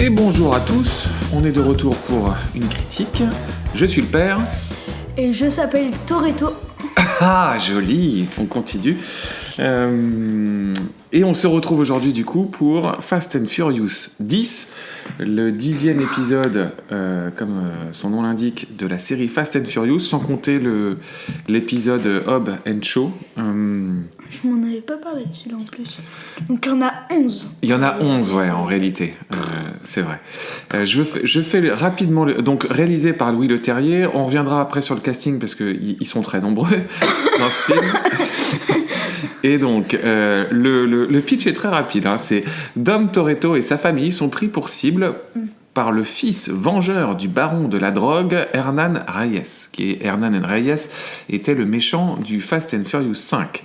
Et bonjour à tous, on est de retour pour une critique. Je suis le père. Et je s'appelle Toretto. Ah, joli, on continue. Et on se retrouve aujourd'hui du coup pour Fast and Furious 10, le 10e épisode, comme son nom l'indique, de la série Fast and Furious, sans compter l'épisode Hobbs and Shaw. Je m'en avais pas parlé de celui-là en plus. Donc il y en a 11. Il y en a 11, ouais, en réalité. C'est vrai. Je fais rapidement... Donc, réalisé par Louis Leterrier. On reviendra après sur le casting parce qu'ils sont très nombreux dans ce film. Et donc, le pitch est très rapide. Hein. C'est Dom Toretto et sa famille sont pris pour cible par le fils vengeur du baron de la drogue, Hernan Reyes. Hernan Reyes était le méchant du Fast and Furious 5.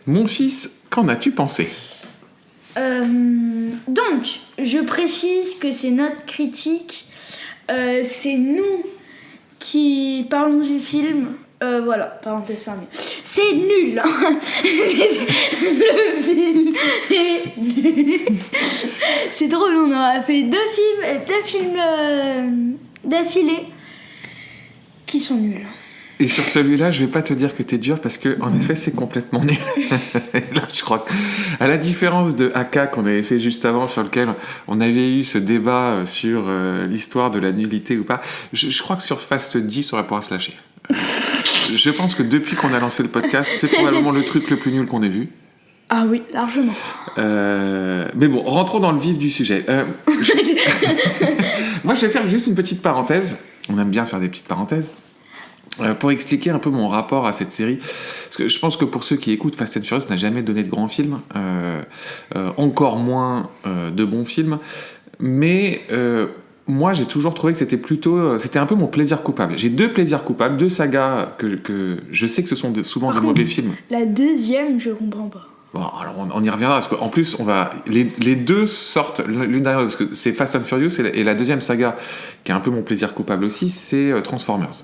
Mon fils, qu'en as-tu pensé ? Donc, je précise que c'est notre critique. C'est nous qui parlons du film. Voilà, parenthèse fermée. C'est nul, hein. Le film est nul. C'est drôle, on aura fait deux films d'affilée qui sont nuls. Et sur celui-là, je vais pas te dire que t'es dur parce que, en effet, c'est complètement nul. Là, je crois qu'à la différence de Aka qu'on avait fait juste avant, sur lequel on avait eu ce débat sur l'histoire de la nullité ou pas, je crois que sur Fast 10, on va pouvoir se lâcher. Je pense que depuis qu'on a lancé le podcast, c'est probablement le truc le plus nul qu'on ait vu. Ah oui, largement. Mais bon, rentrons dans le vif du sujet. Moi, je vais faire juste une petite parenthèse. On aime bien faire des petites parenthèses. Pour expliquer un peu mon rapport à cette série, parce que je pense que pour ceux qui écoutent, Fast and Furious n'a jamais donné de grands films, encore moins de bons films, mais moi j'ai toujours trouvé que c'était un peu mon plaisir coupable. J'ai deux plaisirs coupables, deux sagas que je sais que ce sont souvent de mauvais films. La deuxième, je comprends pas. Bon, alors on y reviendra, parce qu'en plus, les deux sortent l'une derrière l'autre, parce que c'est Fast and Furious, et la deuxième saga, qui est un peu mon plaisir coupable aussi, c'est Transformers.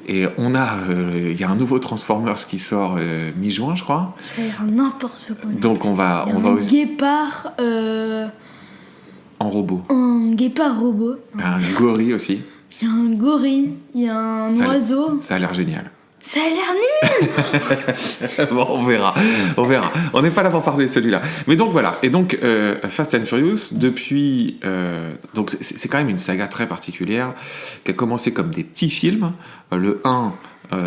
Et il y a un nouveau Transformers qui sort mi-juin, je crois. Ça a l'air n'importe quoi. Donc on va aussi... guépard... En robot. Un guépard robot. Non. Un gorille aussi. Il y a un gorille, il y a un oiseau. Ça a l'air génial. Ça a l'air nul. Bon, on verra. On n'est pas là pour parler de celui-là. Mais donc voilà. Et donc Fast and Furious, depuis... donc c'est quand même une saga très particulière qui a commencé comme des petits films. Le 1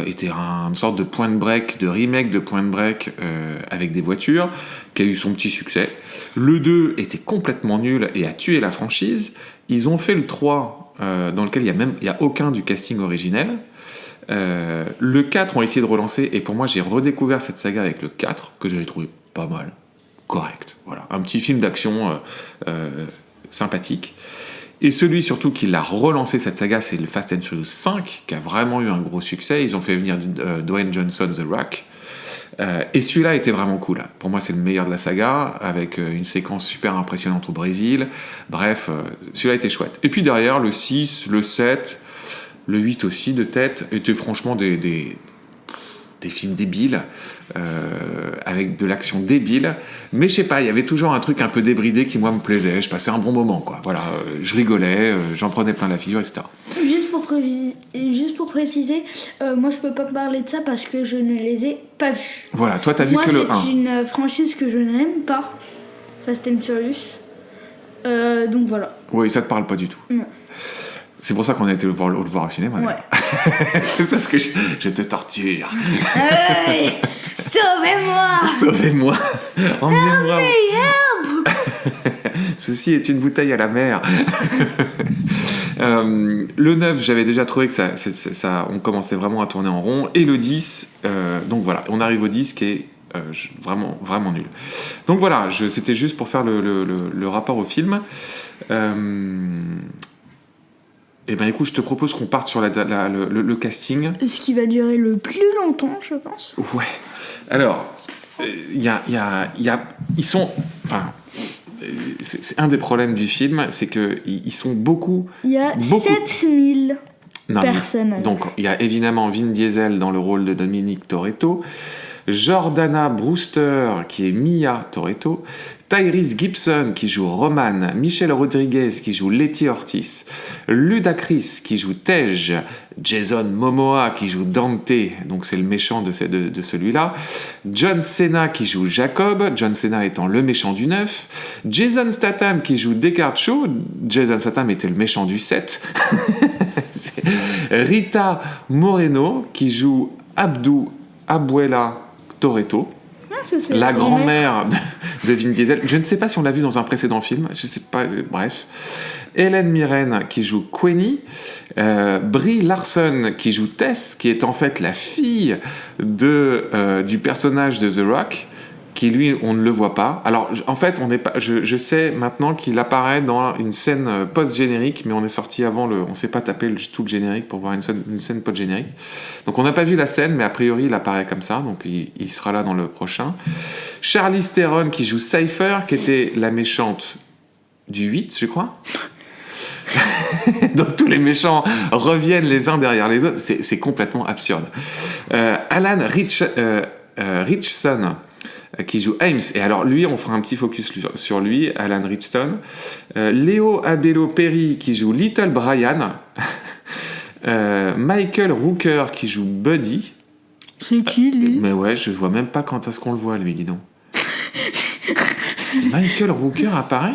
était une sorte de Point Break, de remake de Point Break avec des voitures, qui a eu son petit succès. Le 2 était complètement nul et a tué la franchise. Ils ont fait le 3, dans lequel il n'y a aucun du casting originel. Le 4 ont essayé de relancer, et pour moi j'ai redécouvert cette saga avec le 4 que j'avais trouvé pas mal, correct, voilà, un petit film d'action sympathique. Et celui surtout qui l'a relancé cette saga, c'est le Fast and Furious 5 qui a vraiment eu un gros succès. Ils ont fait venir Dwayne Johnson, The Rock, et celui-là était vraiment cool. Pour moi c'est le meilleur de la saga, avec une séquence super impressionnante au Brésil. Bref, celui-là était chouette. Et puis derrière le 6, le 7, le 8 aussi, de tête, étaient franchement des films débiles, avec de l'action débile. Mais je sais pas, il y avait toujours un truc un peu débridé qui, moi, me plaisait. Je passais un bon moment, quoi. Voilà, je rigolais, j'en prenais plein la figure, etc. Juste pour préciser, moi, je peux pas parler de ça parce que je ne les ai pas vus. Voilà, toi, t'as vu que le 1. Moi, c'est une franchise que je n'aime pas, Fast and Furious. Donc voilà. Oui, ça te parle pas du tout. Non. C'est pour ça qu'on a été le voir au cinéma. Ouais. C'est parce que je te torture. Hey, Sauvez-moi. Emmenez-moi. Help. Ceci est une bouteille à la mer. Le 9, j'avais déjà trouvé que ça, on commençait vraiment à tourner en rond. Et le 10, donc voilà, on arrive au 10 qui est vraiment, vraiment nul. Donc voilà, c'était juste pour faire le rapport au film. Eh ben écoute, je te propose qu'on parte sur le casting. Ce qui va durer le plus longtemps, je pense. Ouais. Alors, ils sont... Enfin, c'est un des problèmes du film, c'est qu'ils sont beaucoup... Il y a 7000 personnes. Donc, il y a évidemment Vin Diesel dans le rôle de Dominic Toretto, Jordana Brewster, qui est Mia Toretto, Tyrese Gibson qui joue Roman, Michelle Rodriguez qui joue Letty Ortiz, Ludacris qui joue Tej, Jason Momoa qui joue Dante, donc c'est le méchant de celui-là, John Cena qui joue Jacob, John Cena étant le méchant du 9, Jason Statham qui joue Deckard Shaw, Jason Statham était le méchant du 7, Rita Moreno qui joue Abdu Abuela Toretto, la grand-mère de Vin Diesel. Je ne sais pas si on l'a vu dans un précédent film, je sais pas, bref. Hélène Mirren qui joue Queenie, Brie Larson qui joue Tess, qui est en fait la fille du personnage de The Rock, qui lui, on ne le voit pas. Alors, en fait, je sais maintenant qu'il apparaît dans une scène post-générique, mais on est sorti avant on s'est pas tapé tout le générique pour voir une scène post-générique. Donc, on n'a pas vu la scène, mais a priori, il apparaît comme ça, donc il sera là dans le prochain. Charlize Theron qui joue Cypher, qui était la méchante du 8, je crois. Donc tous les méchants reviennent les uns derrière les autres, c'est complètement absurde. Alan Richson qui joue Ames, et alors lui on fera un petit focus sur lui, Alan Richson. Léo Abello Perry qui joue Little Brian. Michael Rooker qui joue Buddy. C'est qui lui? Mais ouais, je vois même pas quand est-ce qu'on le voit lui, dis donc. Michael Rooker apparaît?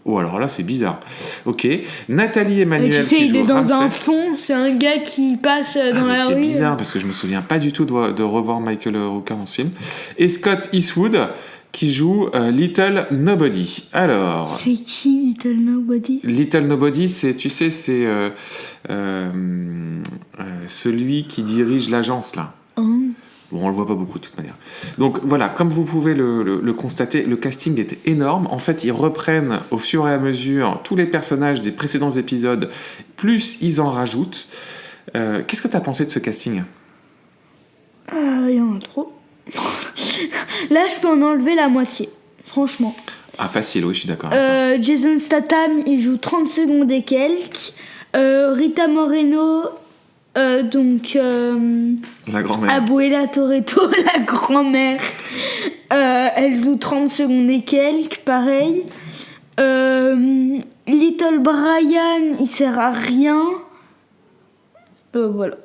Oh, alors là, c'est bizarre. Ok. Nathalie Emmanuel. Tu sais, il est dans un fond, c'est un gars qui passe dans la rue. C'est bizarre parce que je me souviens pas du tout de revoir Michael Rooker dans ce film. Et Scott Eastwood qui joue Little Nobody. Alors. C'est qui Little Nobody? Little Nobody, c'est celui qui dirige l'agence là. Oh. Bon, on le voit pas beaucoup de toute manière. Donc voilà, comme vous pouvez le constater, le casting est énorme. En fait, ils reprennent au fur et à mesure tous les personnages des précédents épisodes, plus ils en rajoutent. Qu'est-ce que tu as pensé de ce casting? Il y en a trop. Là, je peux en enlever la moitié, franchement. Ah, facile, oui, je suis d'accord. Jason Statham, il joue 30 secondes et quelques. Rita Moreno... la grand-mère. Abuela Toretto, la grand-mère, elle joue 30 secondes et quelques, pareil. Little Brian, il sert à rien. Voilà.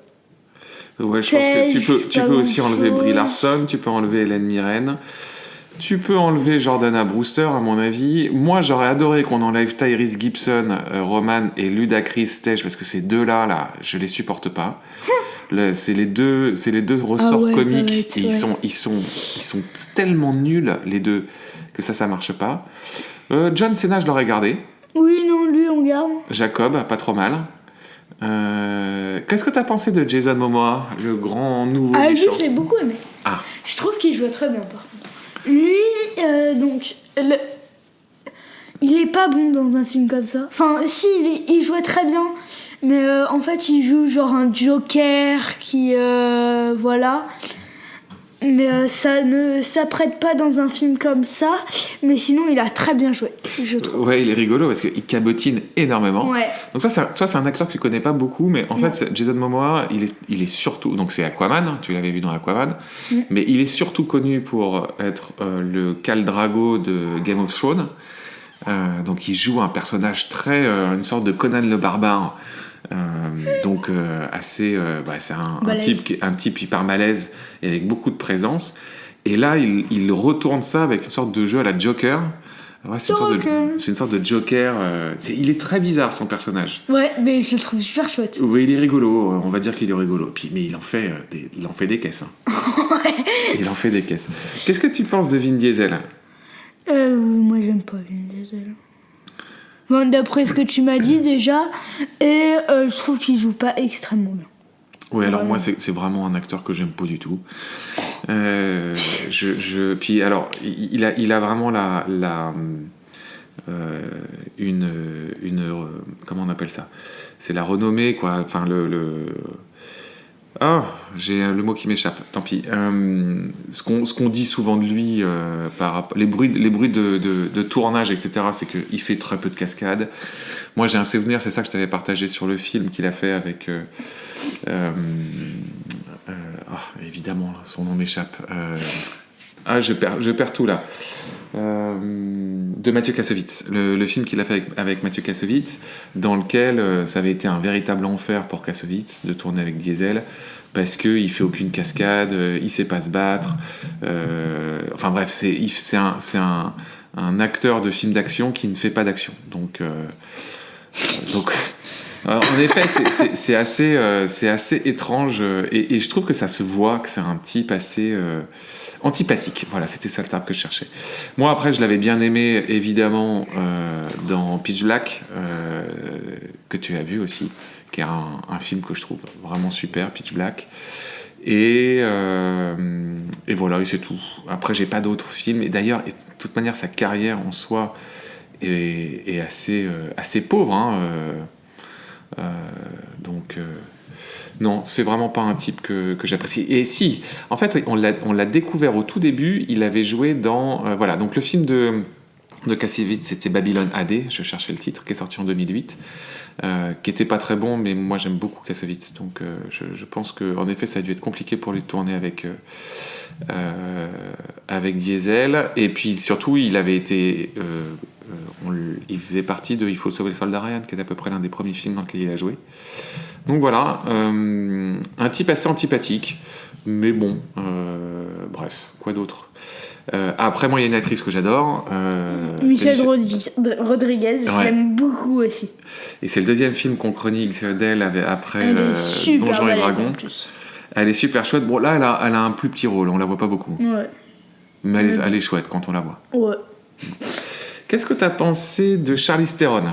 Ouais, je pense que tu peux aussi enlever Brie Larson, tu peux enlever Hélène Mirren, tu peux enlever Jordana Brewster, à mon avis. Moi, j'aurais adoré qu'on enlève Tyrese Gibson, Roman et Ludacris Tej, parce que ces deux-là, je les supporte pas. C'est les deux ressorts comiques. Ils sont tellement nuls, les deux, que ça marche pas. John Cena, je l'aurais gardé. Oui, non, lui, on garde. Jacob, pas trop mal. Qu'est-ce que t'as pensé de Jason Momoa, le grand nouveau méchant? Lui, j'ai beaucoup aimé. Ah. Je trouve qu'il jouait très bien, par contre. Lui, il est pas bon dans un film comme ça. Enfin, si, il jouait très bien, mais en fait, il joue genre un Joker qui, voilà. Mais ça ne s'apprête pas dans un film comme ça. Mais sinon, il a très bien joué, je trouve. Ouais, il est rigolo parce qu'il cabotine énormément. Ouais. Donc toi, c'est un acteur que tu connais pas beaucoup, mais en fait, Jason Momoa, il est surtout... Donc c'est Aquaman, tu l'avais vu dans Aquaman, mais il est surtout connu pour être le Khal Drago de Game of Thrones. Donc il joue un personnage une sorte de Conan le Barbare. C'est un type hyper malaise et avec beaucoup de présence, et là il retourne ça avec une sorte de jeu à la Joker. Ouais, c'est une sorte de Joker. Il est très bizarre, son personnage. Ouais, mais je le trouve super chouette. Oui, il est rigolo, on va dire qu'il est rigolo. Mais il en fait des caisses. Ouais. Il en fait des caisses. Qu'est-ce que tu penses de Vin Diesel? Moi j'aime pas Vin Diesel. Bon, d'après ce que tu m'as dit déjà, et je trouve qu'il joue pas extrêmement bien. Oui, alors moi c'est vraiment un acteur que j'aime pas du tout. Puis alors il a vraiment une comment on appelle ça? C'est la renommée, quoi. Enfin j'ai le mot qui m'échappe, tant pis. Ce qu'on dit souvent de lui, les bruits de tournage, etc., c'est qu'il fait très peu de cascades. Moi, j'ai un souvenir, c'est ça que je t'avais partagé sur le film qu'il a fait avec... évidemment, son nom m'échappe. Ah, je perds tout là. De Mathieu Kassovitz, le film qu'il a fait avec Mathieu Kassovitz, dans lequel ça avait été un véritable enfer pour Kassovitz de tourner avec Diesel, parce qu'il fait aucune cascade, il sait pas se battre. Enfin bref, c'est un acteur de film d'action qui ne fait pas d'action. Donc en effet, c'est assez étrange et je trouve que ça se voit que c'est un type assez antipathique. Voilà, c'était ça le terme que je cherchais. Moi, après, je l'avais bien aimé, évidemment, dans Pitch Black, que tu as vu aussi, qui est un film que je trouve vraiment super, Pitch Black. Et voilà, et c'est tout. Après, j'ai pas d'autres films. Et d'ailleurs, de toute manière, sa carrière en soi est assez pauvre. Hein, donc, non, c'est vraiment pas un type que j'apprécie. Et si, en fait, on l'a découvert au tout début. Il avait joué dans... voilà, donc le film de Kassovitz, c'était Babylone AD, je cherchais le titre, qui est sorti en 2008. Qui était pas très bon, mais moi j'aime beaucoup Kassovitz, donc je pense qu'en effet ça a dû être compliqué pour lui de tourner avec Diesel, et puis surtout il avait été il faisait partie de Il faut sauver le soldat Ryan, qui est à peu près l'un des premiers films dans lequel il a joué. Donc voilà, un type assez antipathique, mais bon, bref, quoi d'autre. Après, moi, il y a une actrice que j'adore. Michelle Rodriguez, je l'aime beaucoup aussi. Et c'est le deuxième film qu'on chronique d'elle après Donjons et Dragons. Elle est super chouette. Bon, là, elle a un plus petit rôle, on la voit pas beaucoup. Ouais. Mais elle est chouette quand on la voit. Ouais. Qu'est-ce que tu as pensé de Charlize Theron,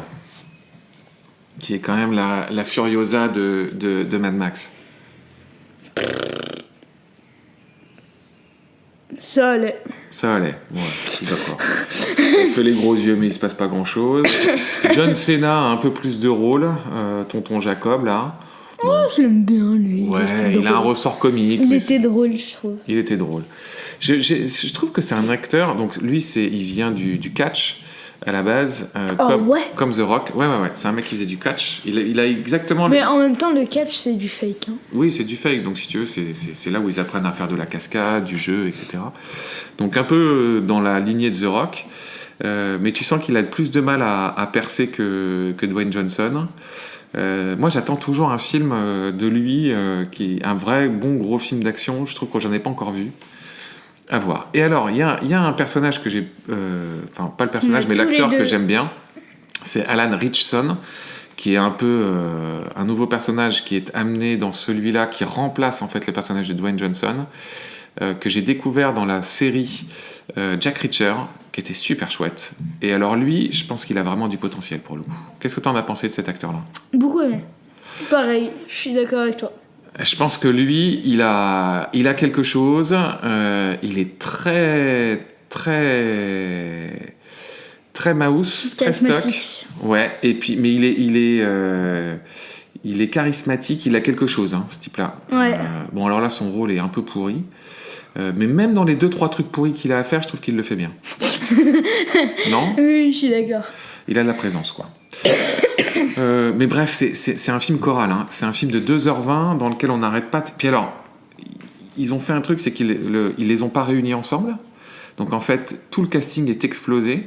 qui est quand même la Furiosa de Mad Max? Ça allait. Ouais, je suis d'accord. On fait les gros yeux, mais il se passe pas grand-chose. John Cena a un peu plus de rôle, tonton Jacob, là. Oh, je l'aime bien, lui. Ouais, il a un ressort comique. Il était drôle, je trouve. Il était drôle. Je trouve que c'est un acteur, donc lui, il vient du catch, à la base, comme The Rock. Ouais, c'est un mec qui faisait du catch. Il a exactement... Mais en même temps, le catch, c'est du fake. Hein. Oui, c'est du fake. Donc, si tu veux, c'est là où ils apprennent à faire de la cascade, du jeu, etc. Donc, un peu dans la lignée de The Rock. Mais tu sens qu'il a plus de mal à percer que Dwayne Johnson. Moi, j'attends toujours un film de lui, qui est un vrai bon gros film d'action. Je trouve que j'en ai pas encore vu. À voir. Et alors, il y a un personnage que j'ai... Enfin, pas le personnage, mais l'acteur que j'aime bien. C'est Alan Ritchson, qui est un peu un nouveau personnage qui est amené dans celui-là, qui remplace en fait le personnage de Dwayne Johnson, que j'ai découvert dans la série Jack Reacher, qui était super chouette. Et alors lui, je pense qu'il a vraiment du potentiel pour le coup. Qu'est-ce que tu en as pensé de cet acteur-là? Beaucoup aimé. Pareil, je suis d'accord avec toi. Je pense que lui, il a quelque chose. Il est très mouse, très stock. Ouais. Et puis, mais il est charismatique. Il a quelque chose, hein, ce type-là. Ouais. Bon, alors là, son rôle est un peu pourri. Mais même dans les 2-3 trucs pourris qu'il a à faire, je trouve qu'il le fait bien. Non ? Oui, je suis d'accord. Il a de la présence, quoi. Mais bref, c'est un film choral, hein. C'est un film de 2h20 dans lequel on n'arrête pas. Puis alors, ils ont fait un truc, c'est qu'ils les ont pas réunis ensemble. Donc en fait, tout le casting est explosé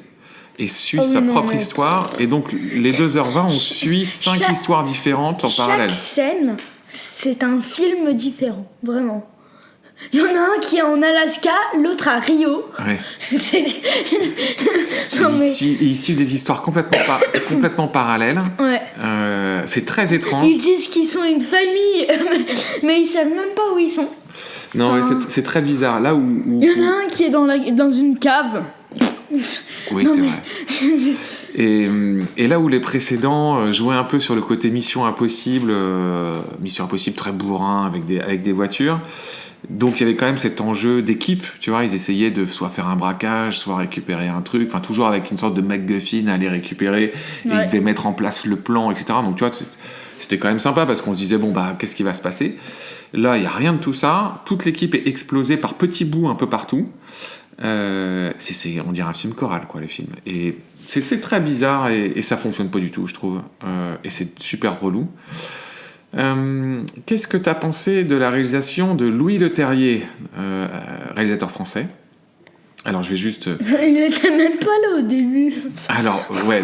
et suit sa propre histoire. Et donc, les 2h20, on suit 5 histoires différentes en parallèle. Chaque scène, c'est un film différent, vraiment. Il y en a un qui est en Alaska, l'autre à Rio. Ouais. Ils suivent des histoires complètement parallèles. Ouais. C'est très étrange. Ils disent qu'ils sont une famille, mais ils savent même pas où ils sont. Non, ouais, c'est très bizarre. Là où il y en a un qui est dans une cave. Oui, c'est vrai. Et là où les précédents jouaient un peu sur le côté Mission Impossible très bourrin avec des voitures. Donc il y avait quand même cet enjeu d'équipe, tu vois, ils essayaient de soit faire un braquage, soit récupérer un truc, enfin toujours avec une sorte de MacGuffin à aller récupérer, et ils devaient mettre en place le plan, etc. Donc tu vois, c'était quand même sympa parce qu'on se disait, bon bah qu'est-ce qui va se passer? Là, il n'y a rien de tout ça, toute l'équipe est explosée par petits bouts un peu partout. On dirait un film choral, quoi, les films. Et c'est très bizarre et ça fonctionne pas du tout, je trouve. Et c'est super relou. Qu'est-ce que tu as pensé de la réalisation de Louis Leterrier, réalisateur français, Alors, je vais juste... Il était même pas là au début. Alors, ouais,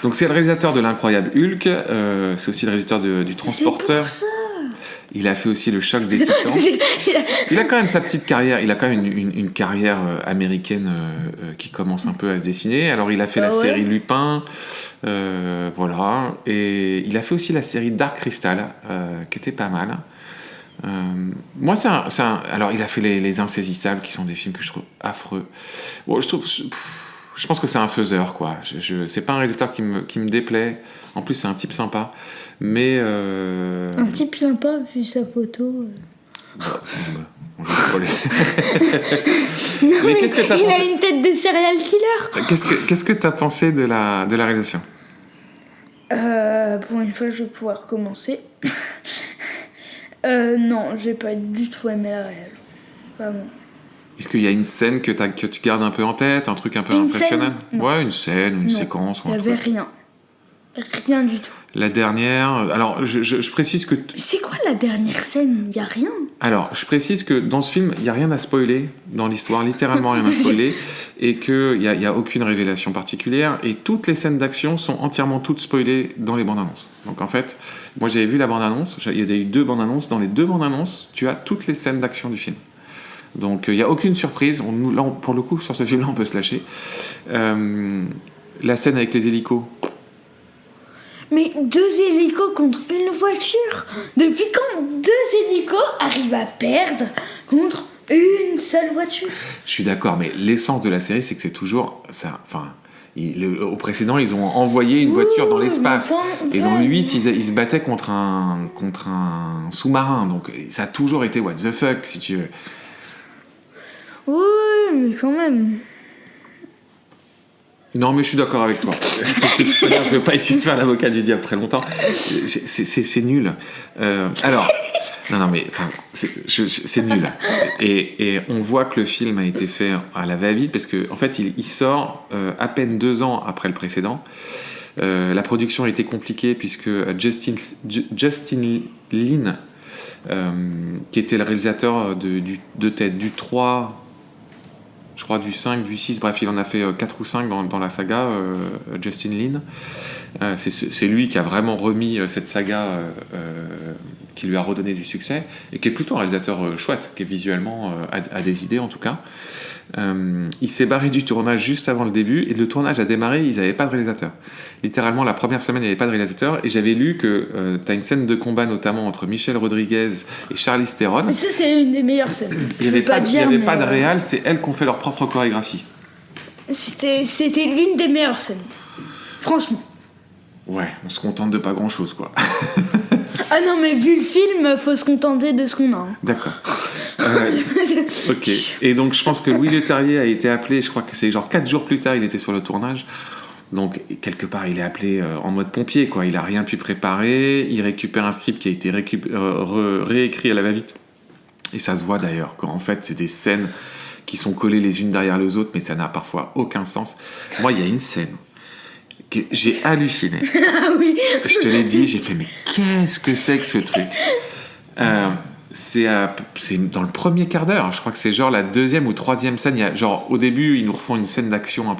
donc c'est le réalisateur de l'Incroyable Hulk, c'est aussi le réalisateur du Transporteur. C'est pour ça. Il a fait aussi le Choc des Titans. Il a quand même sa petite carrière, il a quand même une carrière américaine qui commence un peu à se dessiner. Alors il a fait la série Lupin, voilà, et il a fait aussi la série Dark Crystal, qui était pas mal. Moi, alors il a fait les Insaisissables, qui sont des films que je trouve affreux. Bon, je pense que c'est un faiseur, quoi. C'est pas un réalisateur qui me déplaît. En plus, c'est un type sympa. Mais. Un type sympa, vu sa photo. Mais qu'est-ce que t'as il pensé... a une tête de serial killer. Qu'est-ce que t'as pensé de la réalisation? Pour une fois, je vais pouvoir commencer. Non, j'ai pas du tout aimé la réelle. Vraiment. Est-ce qu'il y a une scène que tu gardes un peu en tête, un truc un peu impressionnant? Ouais, une scène, une séquence. Il n'y avait rien. Rien du tout. La dernière... Alors, je précise que... C'est quoi la dernière scène? Il n'y a rien. Alors, je précise que dans ce film, il n'y a rien à spoiler dans l'histoire, littéralement rien à spoiler, et qu'il n'y a aucune révélation particulière, et toutes les scènes d'action sont entièrement toutes spoilées dans les bandes annonces. Donc en fait, moi j'avais vu la bande annonce, il y a eu 2 bandes annonces, dans les 2 bandes annonces, tu as toutes les scènes d'action du film. Donc il n'y a aucune surprise, pour le coup, sur ce film-là, on peut se lâcher. La scène avec les hélicos. Mais 2 hélicos contre une voiture? Depuis quand 2 hélicos arrivent à perdre contre une seule voiture? Je suis d'accord, mais l'essence de la série, c'est que c'est toujours ça. Enfin, au précédent, ils ont envoyé une voiture dans l'espace, et dans le 8, ils se battaient contre un sous-marin. Donc ça a toujours été what the fuck, si tu veux. Oui, mais quand même. Non, mais je suis d'accord avec toi. Je ne vais pas essayer de faire l'avocat du diable très longtemps. C'est nul. Alors, non, mais enfin, c'est nul. Et on voit que le film a été fait à la va-vite parce que, en fait, il sort à peine 2 ans après le précédent. La production a été compliquée puisque Justin Lin, qui était le réalisateur du 3. Je crois du 5, du 6, bref, il en a fait 4 ou 5 dans la saga, Justin Lin. C'est lui qui a vraiment remis cette saga, qui lui a redonné du succès, et qui est plutôt un réalisateur chouette, qui est visuellement a des idées en tout cas. Il s'est barré du tournage juste avant le début, et le tournage a démarré, ils n'avaient pas de réalisateur. Littéralement, la première semaine, il n'y avait pas de réalisateur, et j'avais lu que tu as une scène de combat notamment entre Michelle Rodriguez et Charlize Theron. Mais ça, c'est une des meilleures scènes. Il n'y avait pas de réal, c'est elles qui ont fait leur propre chorégraphie. C'était l'une des meilleures scènes. Franchement. Ouais, on se contente de pas grand-chose, quoi. Ah non, mais vu le film, faut se contenter de ce qu'on a. Hein. D'accord. Ok. Et donc, je pense que Louis Leterrier a été appelé, je crois que c'est genre 4 jours plus tard, il était sur le tournage. Donc, quelque part, il est appelé en mode pompier, quoi. Il a rien pu préparer. Il récupère un script qui a été réécrit à la va-vite. Et ça se voit d'ailleurs, qu'en fait, c'est des scènes qui sont collées les unes derrière les autres, mais ça n'a parfois aucun sens. Moi, il y a une scène que j'ai halluciné. Ah oui. Je te l'ai dit, j'ai fait, mais qu'est-ce que c'est que ce truc? C'est dans le premier quart d'heure, je crois que c'est genre la 2e ou 3e scène. Il y a, genre, au début, ils nous refont une scène d'action,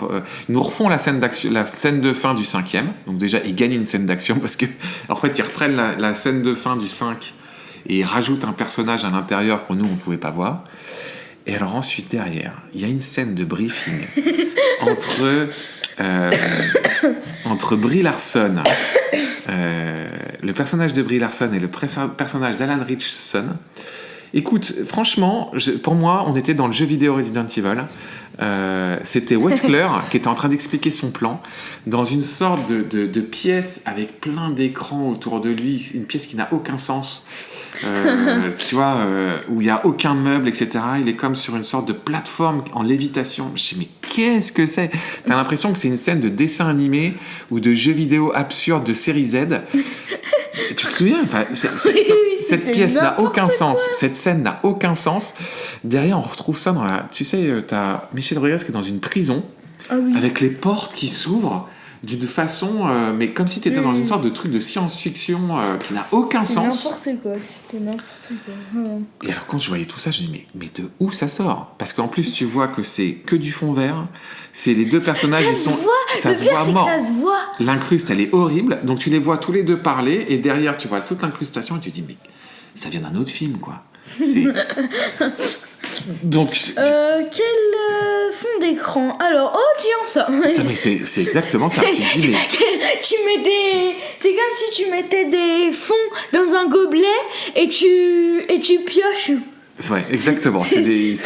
ils nous refont la scène de fin du 5e. Donc déjà, ils gagnent une scène d'action parce que, en fait, ils reprennent la scène de fin du 5 et ils rajoutent un personnage à l'intérieur que nous, on ne pouvait pas voir. Et alors ensuite, derrière, il y a une scène de briefing entre Brie Larson, le personnage de Brie Larson et le personnage d'Alan Richardson. Écoute, franchement, pour moi, on était dans le jeu vidéo Resident Evil. C'était Wesker qui était en train d'expliquer son plan dans une sorte de pièce avec plein d'écrans autour de lui, une pièce qui n'a aucun sens. Tu vois, où il n'y a aucun meuble, etc. Il est comme sur une sorte de plateforme en lévitation. Je me dis, mais qu'est-ce que c'est? T'as l'impression que c'est une scène de dessin animé ou de jeu vidéo absurde de série Z. Tu te souviens? Enfin, cette pièce n'a aucun sens. Cette scène n'a aucun sens. Derrière, on retrouve ça dans la... Tu sais, t'as Michelle Rodriguez qui est dans une prison, avec les portes qui s'ouvrent. d'une façon, mais comme si t'étais dans une sorte de truc de science-fiction qui n'a aucun sens. C'était n'importe quoi. Et alors quand je voyais tout ça, je me dis mais de où ça sort? Parce qu'en plus tu vois que c'est que du fond vert, c'est les deux personnages, ça se voit mort. Ça se voit. L'incruste, elle est horrible, donc tu les vois tous les deux parler, et derrière tu vois toute l'incrustation, et tu te dis mais ça vient d'un autre film, quoi. C'est... Donc... Quel fond d'écran? Alors, tiens ça. Mais c'est exactement ça. Tu te dis, mais... C'est comme si tu mettais des fonds dans un gobelet et tu pioches. Ouais, exactement. Je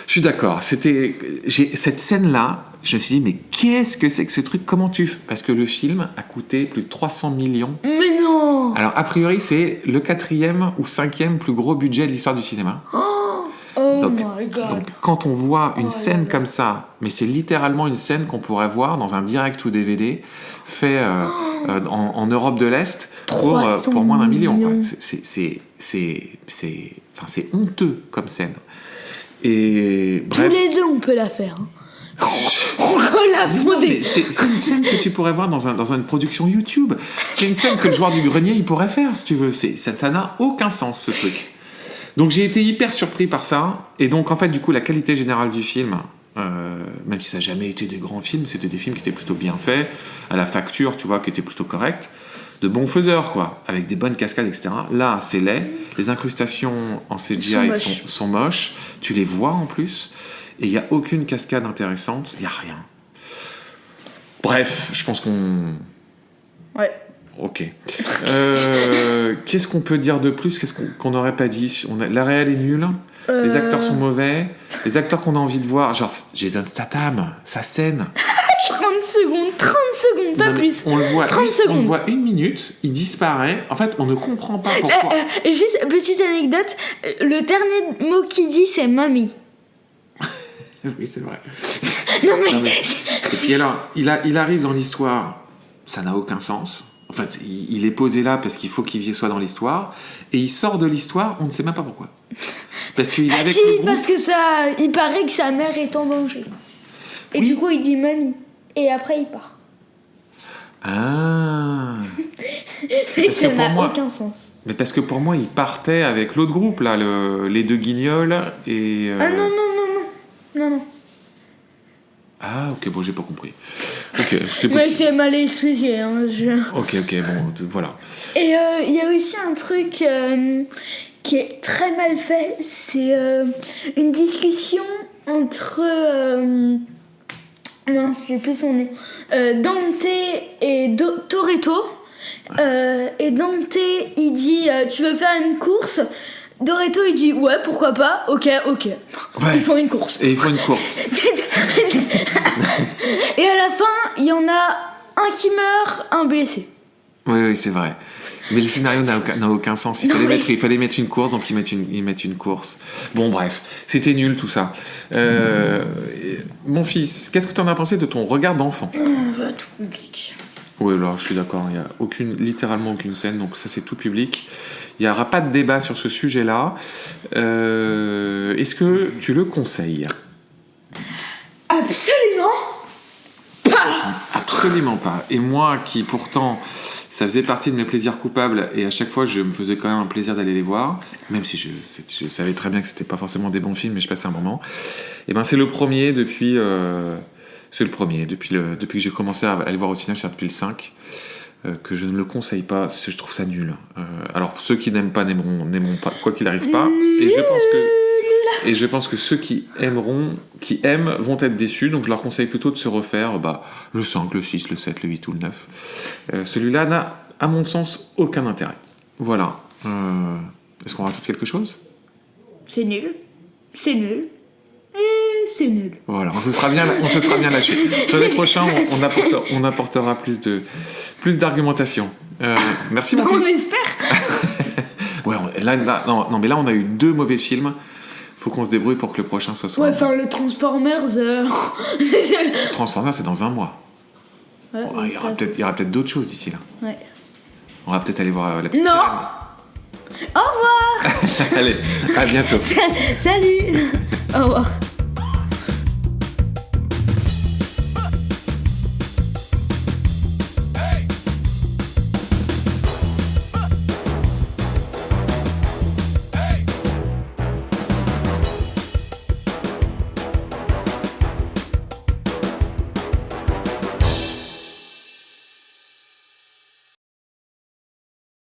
suis d'accord. Cette scène-là, je me suis dit, mais qu'est-ce que c'est que ce truc? Comment tu... Parce que le film a coûté plus de 300 millions. Mais non! Alors, a priori, c'est le 4e ou 5e plus gros budget de l'histoire du cinéma. Donc, my God. Donc, quand on voit une scène comme ça, mais c'est littéralement une scène qu'on pourrait voir dans un direct ou DVD fait en Europe de l'Est pour moins d'1 million. Quoi. C'est honteux comme scène. Et bref. Tous les deux, on peut la faire. On peut la fonder. C'est une scène que tu pourrais voir dans une production YouTube. C'est une scène que le joueur du grenier il pourrait faire, si tu veux. Ça n'a aucun sens, ce truc. Donc j'ai été hyper surpris par ça, et donc en fait du coup la qualité générale du film, même si ça n'a jamais été des grands films, c'était des films qui étaient plutôt bien faits, à la facture tu vois qui était plutôt correcte, de bons faiseurs quoi, avec des bonnes cascades etc. Là c'est laid, les incrustations en CGI sont moches, tu les vois en plus, et il n'y a aucune cascade intéressante, il n'y a rien. Bref, je pense qu'on... Ouais. Ok. Qu'est-ce qu'on peut dire de plus? Qu'est-ce qu'on n'aurait pas dit? La réelle est nulle. Les acteurs sont mauvais. Les acteurs qu'on a envie de voir, genre Jason Statham, sa scène. 30 secondes, pas plus. On le voit 30 secondes. On le voit 1 minute, il disparaît. En fait, on ne comprend pas pourquoi. Juste petite anecdote, le dernier mot qu'il dit, c'est mamie. Oui, c'est vrai. Non mais... Et puis alors, il arrive dans l'histoire, ça n'a aucun sens. En fait, il est posé là parce qu'il faut qu'il soit dans l'histoire, et il sort de l'histoire, on ne sait même pas pourquoi. Parce qu'il est avec le groupe. Parce que il paraît que sa mère est en danger. Et du coup, il dit mamie. Et après, il part. Ah. Mais ça n'a aucun sens. Mais parce que pour moi, il partait avec l'autre groupe là, les deux guignols et. Ah non. Ah ok, bon j'ai pas compris. Ok, mais c'est mal expliqué. Hein, Ok, bon voilà. Et il y a aussi un truc qui est très mal fait, c'est une discussion entre mince, j'ai plus son nom, Dante et Toretto. Et Dante il dit tu veux faire une course? Doretto il dit ouais pourquoi pas, ok. Ouais. Ils font une course. Et ils font une course. Et à la fin il y en a un qui meurt, un blessé. Oui c'est vrai. Mais le scénario n'a aucun sens. Il fallait mettre une course, donc ils mettent une course. Bon bref, c'était nul tout ça. Mon fils, qu'est-ce que tu en as pensé de ton regard d'enfant? Tout public. Oui, là, je suis d'accord. Il n'y a littéralement aucune scène, donc ça, c'est tout public. Il n'y aura pas de débat sur ce sujet-là. Est-ce que tu le conseilles? Absolument pas. Absolument pas. Et moi, qui pourtant, ça faisait partie de mes plaisirs coupables, et à chaque fois, je me faisais quand même un plaisir d'aller les voir, même si je savais très bien que c'était pas forcément des bons films, mais je passais un moment. Et ben, c'est le premier depuis... Depuis que j'ai commencé à aller voir au cinéma, c'est depuis le 5, que je ne le conseille pas, je trouve ça nul. Alors ceux qui n'aiment pas n'aimeront pas, quoi qu'il arrive pas. Et je pense que ceux qui aiment vont être déçus, donc je leur conseille plutôt de se refaire le 5, le 6, le 7, le 8 ou le 9. Celui-là n'a, à mon sens, aucun intérêt. Voilà. Est-ce qu'on rajoute quelque chose? C'est nul. C'est nul. Voilà, on se sera bien lâché. Sur les prochains, on apportera plus d'argumentation. Merci mon fils. On espère. Ouais, non, mais là on a eu 2 mauvais films. Faut qu'on se débrouille pour que le prochain soit. Ouais, enfin le Transformers. Transformers, c'est dans 1 mois. Ouais, il y aura peut-être d'autres choses d'ici là. Ouais. On va peut-être aller voir la petite. Non. Sirène. Au revoir. Allez, à bientôt. Salut. Au revoir.